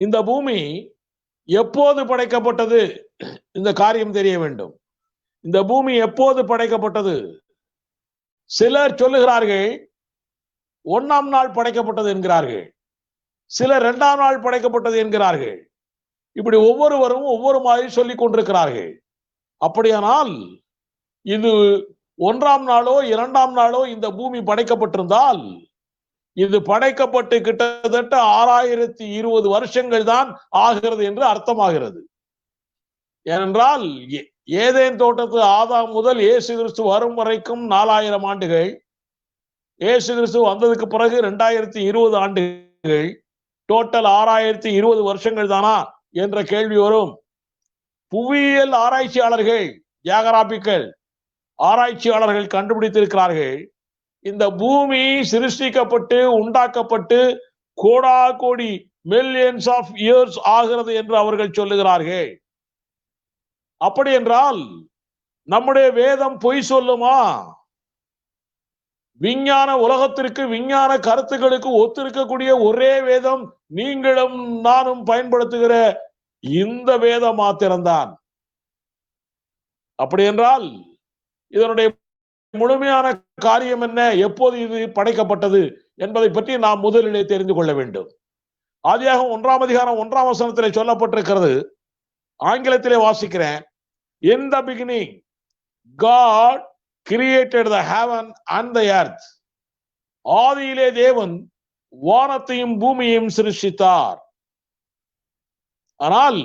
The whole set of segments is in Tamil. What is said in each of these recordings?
இந்த பூமி எப்போது படைக்கப்பட்டது? இந்த காரியம் தெரிய வேண்டும். இந்த பூமி எப்போது படைக்கப்பட்டது? சிலர் சொல்லுகிறார்கள் 1ஆம் நாள் படைக்கப்பட்டது என்கிறார்கள், சிலர் 2ஆம் நாள் படைக்கப்பட்டது என்கிறார்கள். இப்படி ஒவ்வொருவரும் ஒவ்வொரு மாதிரி சொல்லிக் கொண்டிருக்கிறார்கள். அப்படியானால் இது 1ஆம் நாளோ 2ஆம் நாளோ இந்த பூமி படைக்கப்பட்டிருந்தால் இது படைக்கப்பட்டு கிட்டத்தட்ட 6020 வருஷங்கள் தான் ஆகிறது என்று அர்த்தமாகிறது. ஏனென்றால் ஏதேன் தோட்டத்து ஆதாம் முதல் இயேசு கிறிஸ்து வரும் வரைக்கும் 4000 ஆண்டுகள், இயேசு கிறிஸ்து வந்ததுக்கு பிறகு 2020 ஆண்டுகள், டோட்டல் 6020 வருஷங்கள் தானா என்ற கேள்வி வரும். புவியியல் ஆராய்ச்சியாளர்கள், ஜியோகிராபிக்கல் ஆராய்ச்சியாளர்கள் கண்டுபிடித்திருக்கிறார்கள், இந்த பூமி சிருஷ்டிக்கப்பட்டு உண்டாக்கப்பட்டு கோடா கோடி மில்லியன்ஸ் ஆஃப் இயர்ஸ் ஆகிறது என்று அவர்கள் சொல்லுகிறார்கள். அப்படி என்றால் நம்முடைய வேதம் பொய் சொல்லுமா? விஞ்ஞான உலகத்திற்கு, விஞ்ஞான கருத்துக்களுக்கு ஒத்திருக்கக்கூடிய ஒரே வேதம் நீங்களும் நானும் பயன்படுத்துகிற இந்த வேதம் மாத்திரம்தான். அப்படி என்றால் இதனுடைய முழுமையான காரியம் என்ன, எப்போது இது படைக்கப்பட்டது என்பதை பற்றி நாம் முதலிலே தெரிந்து கொள்ள வேண்டும். ஆதியாகமம் 1ஆம் அதிகாரம் 1ஆம் வசனத்திலே சொல்லப்பட்டிருக்கிறது. ஆங்கிலத்திலே வாசிக்கிறேன். In the beginning God created the heaven and the earth. ஆதியிலே தேவன் வானத்தையும் பூமியையும் சிருஷ்டித்தார். ஆனால்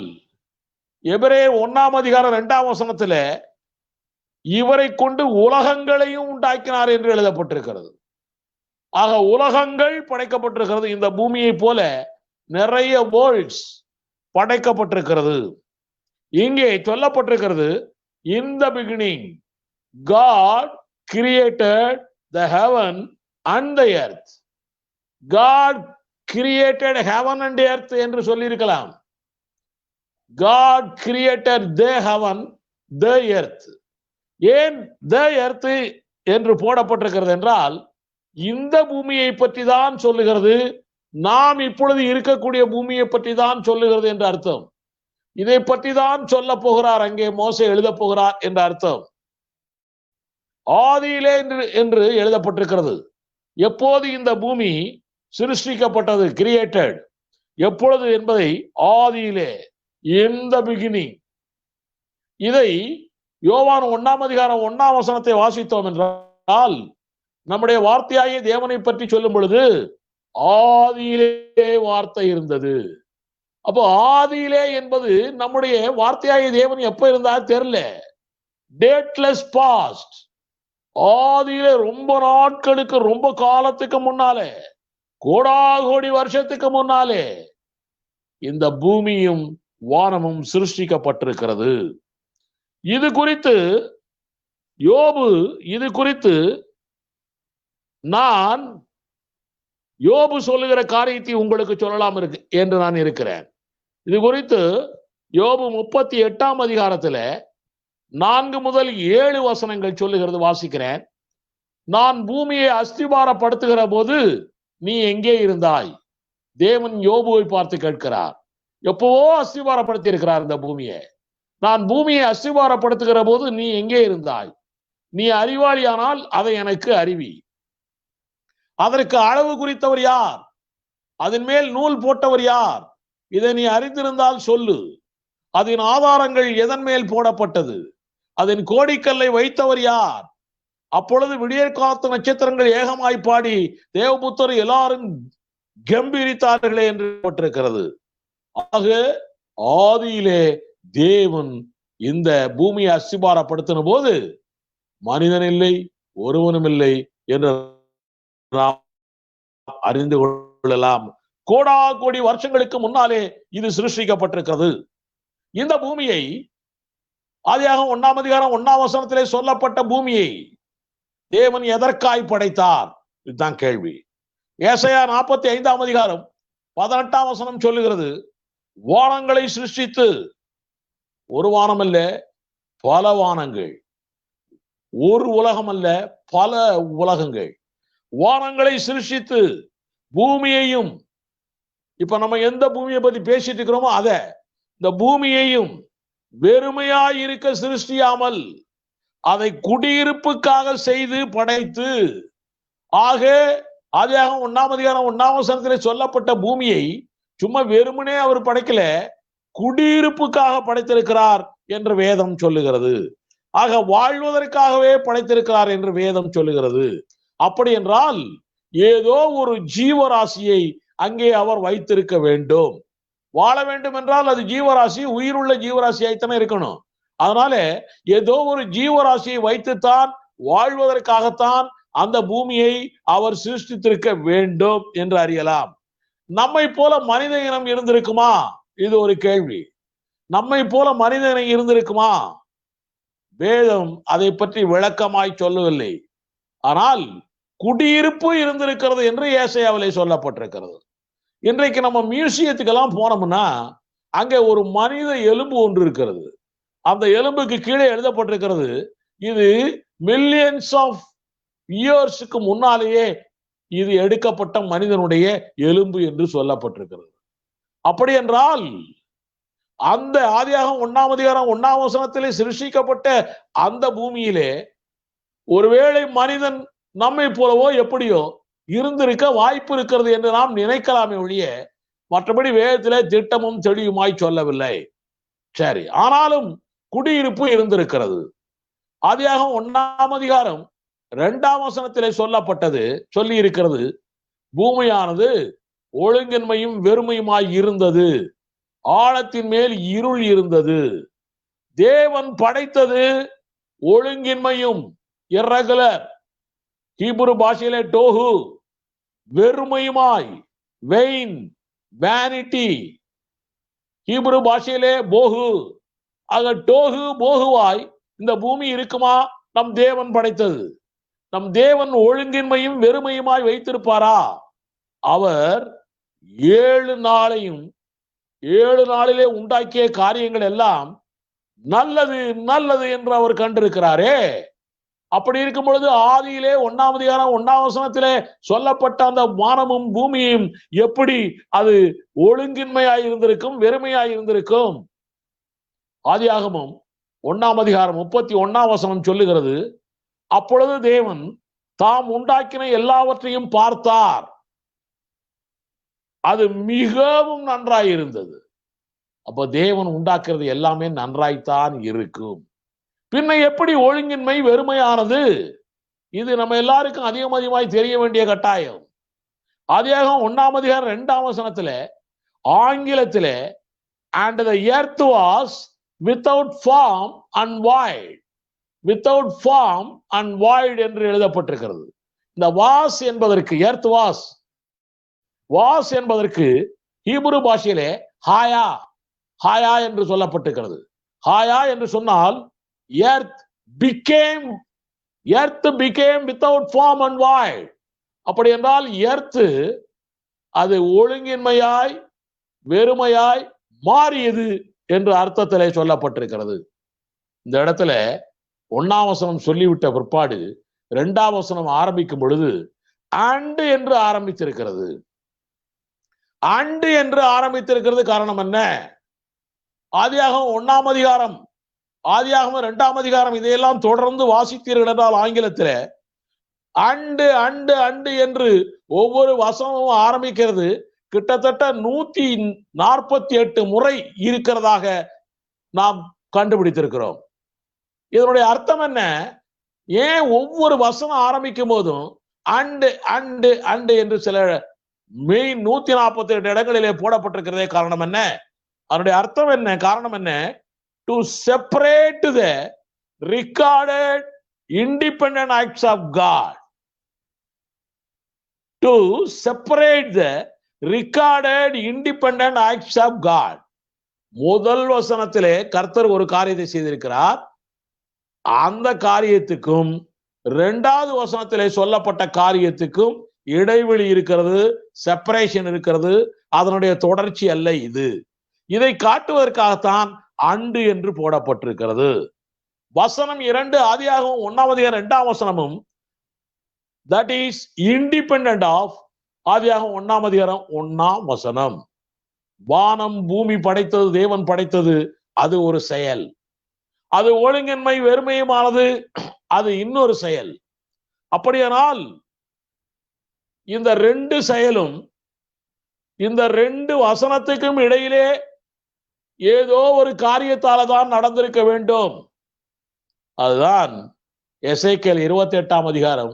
எபிரேயர் 1ஆம் அதிகாரம் 2ஆம் வசனத்திலே இவரை கொண்டு உலகங்களையும் உண்டாக்கினார் என்று எழுதப்பட்டிருக்கிறது. ஆக உலகங்கள் படைக்கப்பட்டிருக்கிறது. இந்த பூமியை போல நிறைய வேர்ல்ட்ஸ் படைக்கப்பட்டிருக்கிறது. இங்கே சொல்லப்பட்டிருக்கிறது, in the beginning God created the heaven and the earth. God created heaven and earth என்று சொல்லியிருக்கலாம். God created the heaven, the earth. ஏன் the earth என்று போடப்பட்டிருக்கிறது என்றால் இந்த பூமியை பற்றி தான் சொல்லுகிறது, நாம் இப்பொழுது இருக்கக்கூடிய பூமியை பற்றி தான் சொல்லுகிறது என்று அர்த்தம். இதை பற்றி தான் சொல்ல போகிறார், அங்கே மோசே எழுத போகிறார் என்ற அர்த்தம். ஆதியிலே என்று எழுதப்பட்டிருக்கிறது. எப்போது இந்த பூமி சிருஷ்டிக்கப்பட்டது, கிரியேட்டட், எப்பொழுது என்பதை ஆதியிலே, இன் தி பிகினிங். இதை யோவான் 1ஆம் அதிகாரம் 1ஆம் வசனத்தை வாசித்தோம் என்றால் நம்முடைய வார்த்தையாகிய தேவனை பற்றி சொல்லும் பொழுது ஆதியிலே வார்த்தை இருந்தது. அப்போ ஆதியிலே என்பது நம்முடைய வார்த்தையாகிய தேவன் எப்ப இருந்தா தெரியல, டேட்லெஸ் பாஸ்ட். ஆதியிலே ரொம்ப நாட்களுக்கு, ரொம்ப காலத்துக்கு முன்னாலே, கோடாகோடி வருஷத்துக்கு முன்னாலே இந்த பூமியும் வானமும் சிருஷ்டிக்கப்பட்டிருக்கிறது. இது குறித்து நான் யோபு சொல்லுகிற காரியத்தை உங்களுக்கு சொல்லலாம் என்று நான் இருக்கிறேன். இது குறித்து யோபு 38ஆம் அதிகாரத்துல 4 முதல் 7 வசனங்கள் சொல்லுகிறது, வாசிக்கிறேன். நான் பூமியை அஸ்திபாரப்படுத்துகிற போது நீ எங்கே இருந்தாய்? தேவன் யோபுவை பார்த்து கேட்கிறார். எப்பவோ அஸ்திபாரப்படுத்தி இருக்கிறார் இந்த பூமியை. நான் பூமியை அஸ்திபாரப்படுத்துகிற போது நீ எங்கே இருந்தாய்? நீ அறிவாளியானால் அதை எனக்கு அறிவி. அதற்கு அளவு குறித்தவர் யார்? அதன் மேல் நூல் போட்டவர் யார்? இதை நீ அறிந்திருந்தால் சொல்லு. அதன் ஆதாரங்கள் எதன் மேல் போடப்பட்டது? அதன் கோடிக்கல்லை வைத்தவர் யார்? அப்பொழுது விடியற் காலத்து நட்சத்திரங்கள் ஏகமாய் பாடி தேவபுத்தர் எல்லாரும் கம்பீரித்தார்களே என்று போட்டிருக்கிறது. ஆக ஆதியிலே தேவன் இந்த பூமியை அஸ்திபாரப்படுத்தின போது மனிதன் இல்லை, ஒருவனும் இல்லை என்று நாம் அறிந்து கொள்ளலாம். கோடா கோடி வருஷங்களுக்கு முன்னாலே இது சிருஷ்டிக்கப்பட்டிருக்கிறது. இந்த பூமியை ஆதியாகமம் 1ஆம் அதிகாரம் 1ஆம் வசனத்திலே சொல்லப்பட்ட பூமியை தேவன் எதற்காய் படைத்தார்? இதுதான் கேள்வி. ஏசாயா 45ஆம் அதிகாரம் 18ஆம் வசனம் சொல்லுகிறது, வானங்களை சிருஷ்டித்து, ஒரு வானம் அல்ல பல வானங்கள், ஒரு உலகம் அல்ல பல உலகங்கள், வானங்களை சிருஷ்டித்து பூமியையும் இப்ப நம்ம எந்த பூமியை பத்தி பேசிட்டு இருக்கிறோமோ அத, இந்த பூமியையும் வெறுமையாய் இருக்க சிருஷ்டியாமல் அதை குடியிருப்புக்காக செய்து படைத்து, ஆக ஆதியாகமம் 1ஆம் அதிகாரம் 1ஆம் வசனத்திலே சொல்லப்பட்ட பூமியை சும்மா வெறுமனே அவர் படைக்கல, குடியிருப்புக்காக படைத்திருக்கிறார் என்று வேதம் சொல்லுகிறது. ஆக வாழ்வதற்காகவே படைத்திருக்கிறார் என்று வேதம் சொல்லுகிறது. அப்படி என்றால் ஏதோ ஒரு ஜீவராசியை அங்கே அவர் வைத்திருக்க வேண்டும். வாழ வேண்டும் என்றால் அது ஜீவராசி, உயிருள்ள ஜீவராசியாய்த்தானே இருக்கணும். அதனால ஏதோ ஒரு ஜீவராசியை வைத்துத்தான், வாழ்வதற்காகத்தான் அந்த பூமியை அவர் சிருஷ்டித்திருக்க வேண்டும் என்று அறியலாம். நம்மை போல மனித இனம் இருந்திருக்குமா? இது ஒரு கேள்வி. நம்மை போல மனித இனம் இருந்திருக்குமா? வேதம் அதை பற்றி விளக்கமாய் சொல்லவில்லை. ஆனால் குடியிருப்பு இருந்திருக்கிறது என்று ஏசாயாவிலே சொல்லப்பட்டிருக்கிறது. இன்றைக்கு நம்ம மியூசியத்துக்கெல்லாம் போனோம்னா அங்கே ஒரு மனித எலும்பு ஒன்று இருக்கிறது. அந்த எலும்புக்கு கீழே எழுதப்பட்டிருக்கிறது, இது மில்லியன்ஸ் ஆஃப் இயர்ஸுக்கு முன்னாலேயே இது எடுக்கப்பட்ட மனிதனுடைய எலும்பு என்று சொல்லப்பட்டிருக்கிறது. அப்படி என்றால் அந்த ஆதியாகமம் 1ஆம் அதிகாரம் 1ஆம் வசனத்திலே சிருஷ்டிக்கப்பட்ட அந்த பூமியிலே ஒருவேளை மனிதன் நம்மை போலவோ எப்படியோ இருந்திருக்க வாய்ப்பு இருக்கிறது என்று நாம் நினைக்கலாமே ஒழிய, மற்றபடி வேதத்திலே திட்டமும் தெளிவுமாய் சொல்லவில்லை. சரி, ஆனாலும் குடியிருப்பு இருந்திருக்கிறது. ஆதியாகமம் 1ஆம் அதிகாரம் 2ஆம் வசனத்திலே சொல்லி இருக்கிறது, பூமியானது ஒழுங்கின்மையும் வெறுமையுமாய் இருந்தது, ஆழத்தின் மேல் இருள் இருந்தது. தேவன் படைத்தது ஒழுங்கின்மையும், இர்ரெகுலர், ஹீப்ரு பாஷையிலே டோஹு, வெறுமையுமாய், வெயின், வேனிட்டி, ஹீப்ரு பாஷையிலே போகு. ஆக டோஹு போகுவாய் இந்த பூமி இருக்குமா? நம் தேவன் படைத்தது. நம் தேவன் ஒழுங்கின்மையும் வெறுமையுமாய் வைத்திருப்பாரா? அவர் 7 நாளையும் 7 நாளிலே உண்டாக்கிய காரியங்கள் எல்லாம் நல்லது நல்லது என்று அவர் கண்டிருக்கிறாரே. அப்படி இருக்கும் பொழுது ஆதியிலே 1ஆம் அதிகாரம் 1ஆம் வசனத்திலே சொல்லப்பட்ட அந்த வானமும் பூமியும் எப்படி அது ஒழுங்கின்மையாய் இருந்திருக்கும், வெறுமையாய் இருந்திருக்கும்? ஆதியாகமம் 1ஆம் அதிகாரம் 31ஆம் வசனம் சொல்லுகிறது, அப்பொழுது தேவன் தாம் உண்டாக்கின எல்லாவற்றையும் பார்த்தார், அது மிகவும் நன்றாய் இருந்தது. அப்ப தேவன் உண்டாக்குறது எல்லாமே நன்றாய்த்தான் இருக்கும். பின்ன எப்படி ஒழுங்கின்மை வெறுமையானது? இது நம்ம எல்லாருக்கும் அதிகமாய் தெரிய வேண்டிய கட்டாயம். ஆதியாகமம் 1ஆம் அதிகாரம் 2ஆம் வசனத்திலே ஆங்கிலத்திலே and the earth was without form and void, without form and void என்று எழுதப்பட்டிருக்கிறது. இந்த வாஸ் என்பதற்கு, எர்த் வாஸ் என்பதற்கு ஹீப்ரு பாஷையிலே ஹாயா, ஹாயா என்று சொல்லப்பட்டிருக்கிறது. ஹாயா என்று சொன்னால் earth became without form and void. அப்படி என்றால் எர்த் அது ஒழுங்கின்மையாய் வெறுமையாய் மாறியது என்று அர்த்தத்திலே சொல்லப்பட்டிருக்கிறது. இந்த இடத்துல 1ஆம் வசனம் சொல்லிவிட்ட பிற்பாடு 2ஆம் வசனம் ஆரம்பிக்கும் பொழுது அண்டு என்று ஆரம்பித்திருக்கிறது. அண்டு என்று ஆரம்பித்திருக்கிறது காரணம் என்ன? ஆதியாகமம் 1ஆம் அதிகாரம், ஆதியாகமம் 2ஆம் அதிகாரம் இதையெல்லாம் தொடர்ந்து வாசித்தீர்கள் என்றால் ஆங்கிலத்தில் அண்டு அண்டு அண்டு என்று ஒவ்வொரு வசனமும் ஆரம்பிக்கிறது கிட்டத்தட்ட 148 முறை இருக்கிறதாக நாம் கண்டுபிடித்திருக்கிறோம். இதனுடைய அர்த்தம் என்ன? ஏன் ஒவ்வொரு வசனம் ஆரம்பிக்கும் போதும் அண்டு அண்டு அண்டு என்று சில மெயின் 148 இடங்களிலே போடப்பட்டிருக்கிறதே காரணம் என்ன? அதனுடைய அர்த்தம் என்ன? காரணம் என்ன? To separate the recorded independent acts of God, to separate the recorded independent acts of God. முதல் வசனத்திலே கர்த்தர் ஒரு காரியத்தை செய்திருக்கிறார். அந்த காரியத்துக்கும் 2வது வசனத்திலே சொல்லப்பட்ட காரியத்துக்கும் இடைவெளி இருக்கிறது, செப்பரேஷன் இருக்கிறது. அதனுடைய தொடர்ச்சி அல்ல இது. இதை காட்டுவதற்காகத்தான் அண்டு என்று போடப்பட்டிருக்கிறது. வசனம் 2 ஆதியாகமம் 1ஆம் அதிகாரம் 2ஆம் வசனமும் that is independent of ஆதியாகமம் 1ஆம் அதிகாரம் 1ஆம் வசனம். வானம் பூமி படைத்தது, தேவன் படைத்தது, அது ஒரு செயல். அது ஒழுங்கின்மை வெறுமையுமானது, அது இன்னொரு செயல். அப்படியானால் இந்த ரெண்டு செயலும், இந்த ரெண்டு வசனத்துக்கும் இடையிலே ஏதோ ஒரு காரியத்தால தான் நடந்திருக்க வேண்டும். அதுதான் எசேக்கியேல் 28ஆம் அதிகாரம்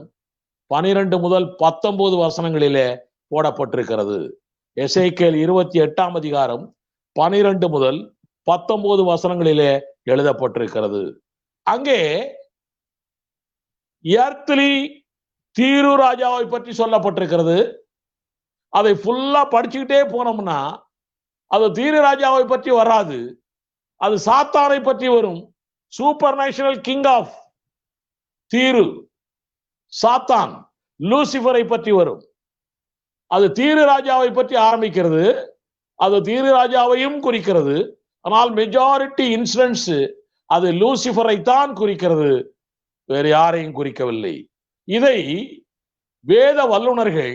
12 முதல் 19 வசனங்களிலே போடப்பட்டிருக்கிறது. எசேக்கியேல் 28ஆம் அதிகாரம் 12 முதல் 19 வசனங்களிலே எழுதப்பட்டிருக்கிறது. அங்கே எர்த்லி தீரு ராஜாவை பற்றி சொல்லப்பட்டிருக்கிறது. அதை ஃபுல்லா படிச்சுக்கிட்டே போனோம்னா அது தீரு ராஜாவை பற்றி வராது, அது சாத்தானை பற்றி வரும். சூப்பர் நேஷனல் கிங் ஆஃப் தீரு, சாத்தான், லூசிபரை பற்றி வரும். அது தீரு ராஜாவை பற்றி ஆரம்பிக்கிறது, அது தீரு ராஜாவையும் குறிக்கிறது. ஆனால் மெஜாரிட்டி இன்சிடென்ட்ஸ் அது லூசிபரை தான் குறிக்கிறது, வேறு யாரையும் குறிக்கவில்லை. இதை வேத வல்லுநர்கள்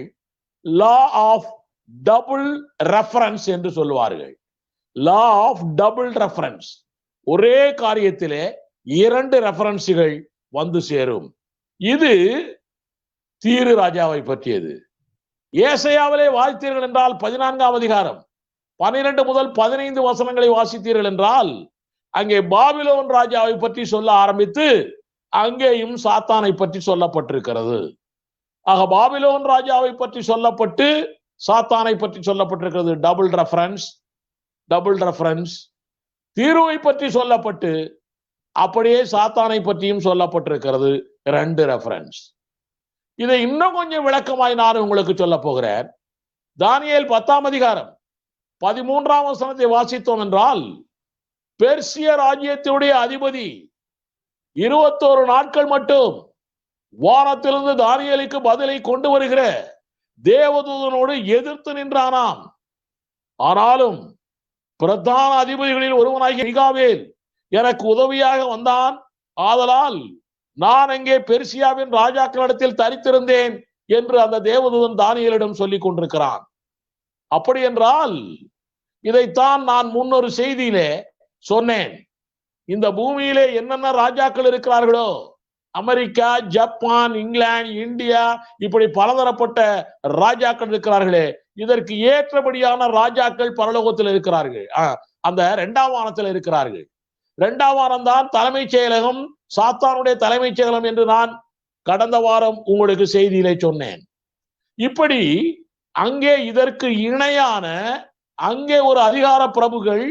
லா ஆஃப் டபுள் ரெஃபரன்ஸ் என்று சொல்லுவார்கள். லா ஆஃப் டபுள் ரெஃபரன்ஸ், ஒரே காரியத்திலே இரண்டு ரெஃபரன்ஸுகள் வந்து சேரும். இது தீரு ராஜாவை பற்றியது. ஏசாயாவிலே வாசித்தீர்கள் என்றால் 14ஆம் அதிகாரம் 12 முதல் 15 வசனங்களை வாசித்தீர்கள் என்றால் அங்கே பாபிலோன் ராஜாவை பற்றி சொல்ல ஆரம்பித்து அங்கேயும் சாத்தானை பற்றி சொல்லப்பட்டிருக்கிறது. ஆக பாபிலோன் ராஜாவை பற்றி சொல்லப்பட்டு சாத்தானை பற்றி சொல்லப்பட்டிருக்கிறது. Double reference, double reference. தீருவை பற்றி சொல்லப்பட்டு அப்படியே சாத்தானை பற்றியும் சொல்லப்பட்டிருக்கிறது, ரெண்டு ரெஃபரன்ஸ். இதை இன்னும் கொஞ்சம் விளக்கமாய் நான் உங்களுக்கு சொல்ல போகிறேன். தானியேல் 10ஆம் அதிகாரம் 13ஆம் வசனத்தை வாசித்தோம் என்றால், பெர்சிய ராஜ்யத்தினுடைய அதிபதி 21 நாட்கள் மட்டும் வானத்திலிருந்து தானியேலுக்கு பதிலை கொண்டு வருகிற தேவதூதனோடு எதிர்த்து நின்றானாம். ஆனாலும் பிரதான அதிபதிகளில் ஒருவனாகிய மிகாவேல் எனக்கு உதவியாக வந்தான். ஆதலால் நான் அங்கே பெர்சியாவின் ராஜாக்களிடத்தில் தரித்திருந்தேன் என்று அந்த தேவதூதன் தானியேலிடம் சொல்லிக் கொண்டிருக்கிறான். அப்படி என்றால் இதைத்தான் நான் முன்னொரு செய்தியிலே சொன்னேன். இந்த பூமியிலே என்னென்ன ராஜாக்கள் இருக்கிறார்களோ, அமெரிக்கா, ஜப்பான், இங்கிலாந்து, இந்தியா, இப்படி பலதரப்பட்ட ராஜாக்கள் இருக்கிறார்களே, இதற்கு ஏற்றபடியான ராஜாக்கள் பரலோகத்தில் இருக்கிறார்கள், அந்த 2ஆம் வானத்தில் இருக்கிறார்கள். 2ஆம் வானம் தான் தலைமைச் செயலகம், சாத்தானுடைய தலைமைச் செயலகம் என்று நான் கடந்த வாரம் உங்களுக்கு செய்தியிலே சொன்னேன். இப்படி அங்கே இதற்கு இணையான அங்கே ஒரு அதிகார பிரபுகள்,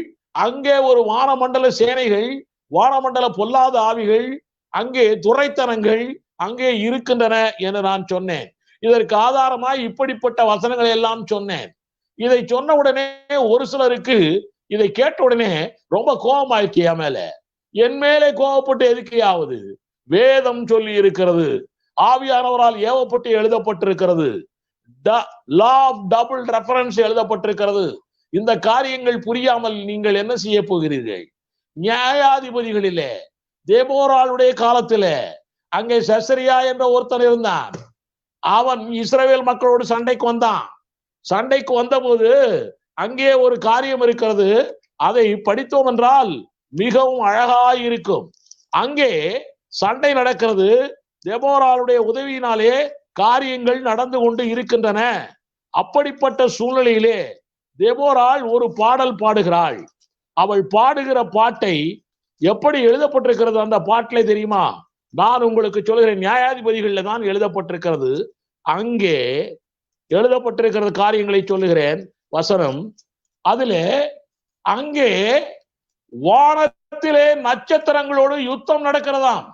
அங்கே ஒரு வானமண்டல சேனைகள், வானமண்டல பொல்லாத ஆவிகள், அங்கே துரைத்தனங்கள் அங்கே இருக்கின்றன என்று நான் சொன்னேன். இதற்கு ஆதாரமாய் இப்படிப்பட்ட வசனங்களை எல்லாம் சொன்னேன். இதை சொன்ன உடனே ஒரு சிலருக்கு இதை கேட்ட உடனே ரொம்ப கோபமாயிருக்கு. என் மேலே கோபப்பட்டு எதுக்கையாவது? வேதம் சொல்லி இருக்கிறது, ஆவியானவரால் ஏவப்பட்டு எழுதப்பட்டிருக்கிறது, லா ஆஃப் டபுள் ரெஃபரன்ஸ் எழுதப்பட்டிருக்கிறது. இந்த காரியங்கள் புரியாமல் நீங்கள் என்ன செய்ய போகிறீர்கள்? நியாயாதிபதிகளிலே தேபோராளுடைய காலத்திலே அங்கே செசரியா என்ற ஒருத்தன் இருந்தான். அவன் இஸ்ரவேல் மக்களோடு சண்டைக்கு வந்தான். சண்டைக்கு வந்தபோது அங்கே ஒரு காரியம் இருக்கிறது, அதை படித்தோம் என்றால் மிகவும் அழகாய் இருக்கும். அங்கே சண்டை நடக்கிறது, தேபோராளுடைய உதவியினாலே காரியங்கள் நடந்து கொண்டு இருக்கின்றன. அப்படிப்பட்ட சூழ்நிலையிலே தேபோராள் ஒரு பாடல் பாடுகிறாள். அவள் பாடுகிற பாட்டை எப்படி எழுதப்பட்டிருக்கிறது அந்த பாட்டிலே தெரியுமா? நான் உங்களுக்கு சொல்கிறேன், நியாயாதிபதிகளில் தான் எழுதப்பட்டிருக்கிறது. அங்கே எழுதப்பட்டிருக்கிறது காரியங்களை சொல்லுகிறேன், வசனம். அதுல அங்கே வானத்திலே நட்சத்திரங்களோடு யுத்தம் நடக்கிறதாம்.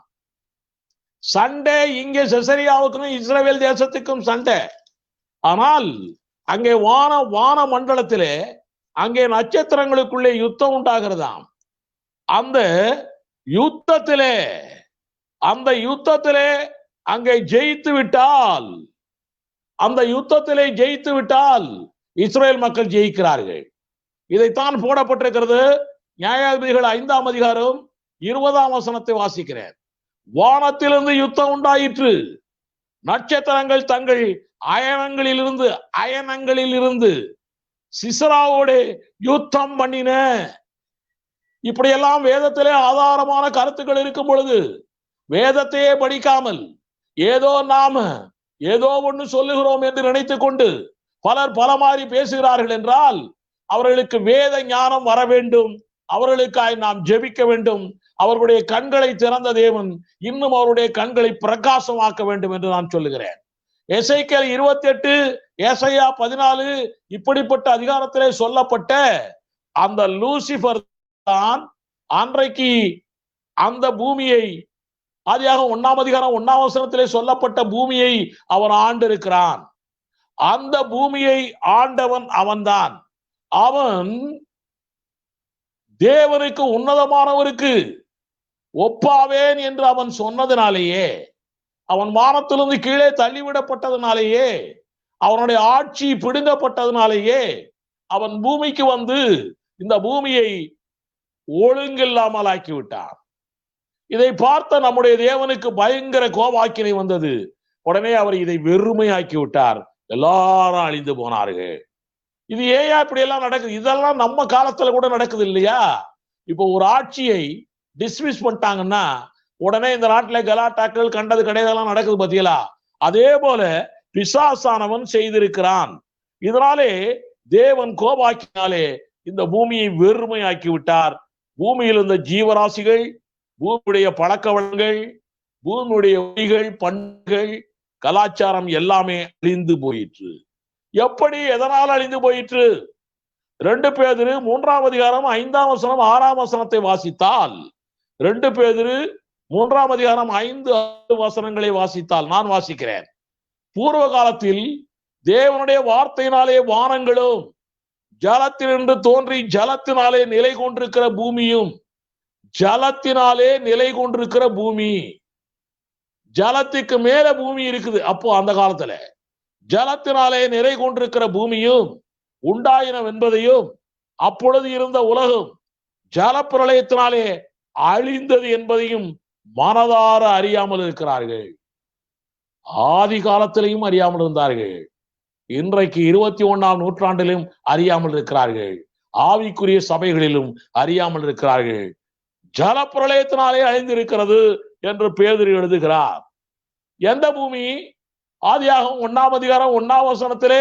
சண்டை இங்கே செசரியாவுக்கும் இஸ்ரவேல் தேசத்துக்கும் சண்டை. ஆனால் அங்கே வான மண்டலத்திலே அங்கே நட்சத்திரங்களுக்குள்ளே யுத்தம் உண்டாகிறதாம். அந்த யுத்தத்திலே அங்கே ஜெயித்து விட்டால் இஸ்ரேல் மக்கள் ஜெயிக்கிறார்கள். இதைத்தான் போடப்பட்டிருக்கிறது. நியாயாதிபதிகள் 5ஆம் அதிகாரம் 20ஆம் வசனத்தை வாசிக்கிறேன். வானத்திலிருந்து யுத்தம் உண்டாயிற்று, நட்சத்திரங்கள் தங்கள் அயனங்களிலிருந்து சிசராவோட யுத்தம் பண்ணின. இப்படியெல்லாம் வேதத்திலே ஆதாரமான கருத்துக்கள் இருக்கும் பொழுது வேதத்தையே படிக்காமல் ஏதோ ஒன்று சொல்லுகிறோம் என்று நினைத்துக் கொண்டு பலர் பல மாதிரி பேசுகிறார்கள் என்றால் அவர்களுக்கு வேத ஞானம் வர வேண்டும். அவர்களுக்காய் நாம் ஜெபிக்க வேண்டும். அவர்களுடைய கண்களை திறந்த தேவன் இன்னும் அவருடைய கண்களை பிரகாசமாக்க வேண்டும் என்று நான் சொல்லுகிறேன். எசேக்கியேல் 28, ஏசாயா 14 இப்படிப்பட்ட அதிகாரத்திலே சொல்லப்பட்ட அந்த லூசிபர் தான் அன்றைக்கு அந்த பூமியை, ஆதியாக 1ஆம் அதிகாரம் 1ஆம் வசனத்திலே சொல்லப்பட்ட பூமியை அவன் ஆண்டிருக்கிறான். அந்த பூமியை ஆண்டவன் அவன்தான். அவன் தேவனுக்கு உன்னதமானவருக்கு ஒப்பாவேன் என்று அவன் சொன்னதினாலேயே, அவன் வானத்திலிருந்து கீழே தள்ளிவிடப்பட்டதுனாலேயே, அவனுடைய ஆட்சி பிடுங்கப்பட்டதுனாலேயே அவன் பூமிக்கு வந்து இந்த பூமியை ஒழுங்கில்லாமல் ஆக்கிவிட்டான். இதை பார்த்த நம்முடைய தேவனுக்கு பயங்கர கோபாக்கினை வந்தது. உடனே அவர் இதை வெறுமையாக்கி விட்டார். எல்லாரும் அழிந்து போனார்கள். இது ஏயா இப்படி எல்லாம் நடக்குது? இதெல்லாம் நம்ம காலத்துல கூட நடக்குது இல்லையா? இப்போ ஒரு ஆட்சியை டிஸ்மிஸ் பண்ணிட்டாங்கன்னா உடனே இந்த நாட்டில கலாட்டாக்கள் கண்டது கிடையாதெல்லாம் நடக்குது பாத்தீங்களா? அதே போல பிசாசானவன் செய்திருக்கிறான். இதனாலே தேவன் கோபாக்கினாலே இந்த பூமியை வெறுமையாக்கி விட்டார். பூமியில் இருந்த ஜீவராசிகள், பூமியுடைய பழக்க வழக்கங்கள், பூமியுடைய ஒலிகள், பண்புகள், கலாச்சாரம் எல்லாமே அழிந்து போயிற்று. எப்படி, எதனால் அழிந்து போயிற்று? 2 பேதுரு 3ஆம் அதிகாரம் 5ஆம் வசனம் 6ஆம் வசனத்தை வாசித்தால், 2 பேதுரு 3ஆம் அதிகாரம் 5-6 வசனங்களை வாசித்தால், நான் வாசிக்கிறேன். பூர்வ காலத்தில் தேவனுடைய வார்த்தையினாலே வானங்களும் ஜலத்திலிருந்து தோன்றி ஜலத்தினாலே நிலை கொண்டிருக்கிற பூமியும், ஜலத்தினாலே நிலை கொண்டிருக்கிற பூமி, ஜலத்துக்கு மேல பூமி இருக்குது. அப்போ அந்த காலத்துல ஜலத்தினாலே நிறை கொண்டிருக்கிற பூமியும் உண்டாயின என்பதையும், அப்பொழுது இருந்த உலகம் ஜலப்பிரளயத்தினாலே அழிந்தது என்பதையும் மனதார அறியாமல் இருக்கிறார்கள். ஆதி காலத்திலையும் அறியாமல் இருந்தார்கள். இன்றைக்கு 21ஆம் நூற்றாண்டிலும் அறியாமல் இருக்கிறார்கள். ஆவிக்குரிய சபைகளிலும் அறியாமல் இருக்கிறார்கள். ஜலப்பிரளயத்தினாலே அழிந்திருக்கிறது என்று பேதுரு எழுதுகிறார். எந்த பூமி? ஆதியாகமம் 1ஆம் அதிகாரம் 1ஆம் வசனத்திலே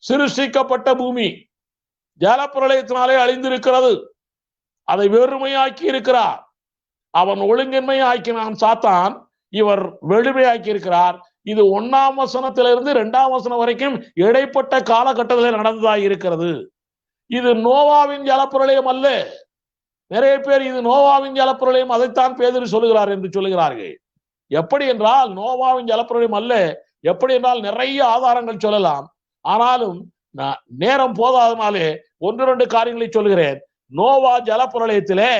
சிருஷ்டிக்கப்பட்ட பூமி ஜலப்பிரளயத்தினாலே அழிந்திருக்கிறது. அதை வெறுமையாக்கி இருக்கிறார். அவன் ஒழுங்கின்மையாக்கினான் சாத்தான், இவர் வெறுமையாக்கி இருக்கிறார். இது 1ஆம் வசனத்திலிருந்து 2ஆம் வசனம் வரைக்கும் இடைப்பட்ட காலகட்டத்தில் நடந்ததாக இருக்கிறது. இது நோவாவின் ஜலப்பிரளயம் அல்ல. நிறைய பேர் இது நோவாவின் ஜலப்பிரளயம், அதைத்தான் பேதுரு சொல்லுகிறார் என்று சொல்லுகிறார்கள். எப்படி என்றால் நோவாவின் ஜலப்பிரளயம் அல்ல. எப்படி என்றால் நிறைய ஆதாரங்கள் சொல்லலாம். ஆனாலும் நேரம் போதாதனாலே 1-2 காரியங்களை சொல்கிறேன். நோவா ஜலப்பிரளயத்திலே